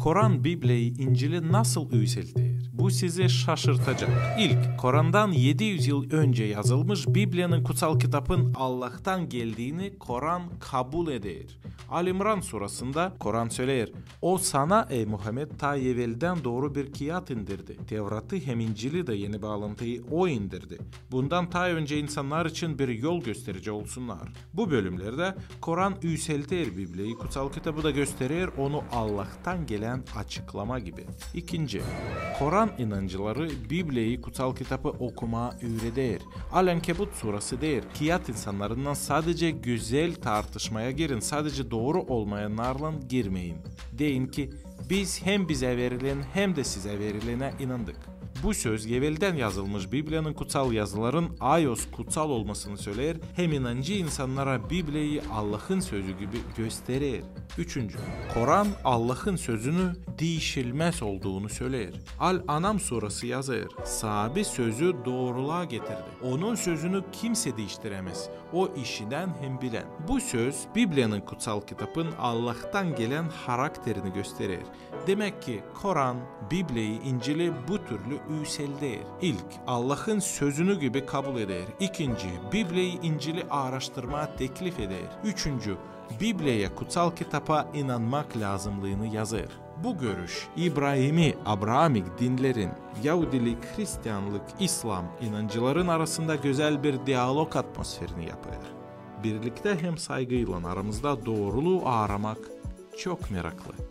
Koran, Bibli'yi, İncil'i nasıl yüceltir? Bu sizi şaşırtacak. İlk, Koran'dan 700 yıl önce yazılmış Biblia'nın kutsal kitabın Allah'tan geldiğini Koran kabul eder. Al-İmran surasında Koran söyler: "O sana ey Muhammed ta evvelden doğru bir kıyat indirdi. Tevrat'ı hem İncil'i de yeni bağlantıyı o indirdi. Bundan ta önce insanlar için bir yol gösterici olsunlar." Bu bölümlerde Koran yüceltir Biblia'yı, kutsal kitabı da gösterir onu Allah'tan gelen açıklama gibi. İkinci, Koran inancıları Biblia'yı, kutsal kitabı okuma öğretir. Al-Ankebut surası der: "Kıyat insanlarından sadece güzel tartışmaya girin, sadece doğru olmayanlarla girmeyin. Deyin ki biz hem bize verilen hem de size verilene inandık." Bu söz evvelden yazılmış Biblia'nın kutsal yazıların ayos kutsal olmasını söyler, hem inancı insanlara Biblia'yı Allah'ın sözü gibi gösterir. Üçüncü, Koran Allah'ın sözünü değişilmez olduğunu söyler. Al-Anam surası yazar: "Sahabi sözü doğruluğa getirdi. Onun sözünü kimse değiştiremez. O işiden hem bilen." Bu söz Biblia'nın kutsal kitabın Allah'tan gelen karakterini gösterir. Demek ki Koran, Biblia'yı, İncil'i bu türlü yüceltir. İlk, Allah'ın sözünü gibi kabul eder. İkinci, Biblia'yı, İncil'i araştırmaya teklif eder. Üçüncü, Biblia'ya, kutsal kitaba inanmak lazımlığını yazar. Bu görüş, İbrahimi, Abrahamik dinlerin, Yahudilik, Hristiyanlık, İslam inancıların arasında güzel bir diyalog atmosferini yapar. Birlikte hem saygıyla aramızda doğruluğu aramak çok meraklı.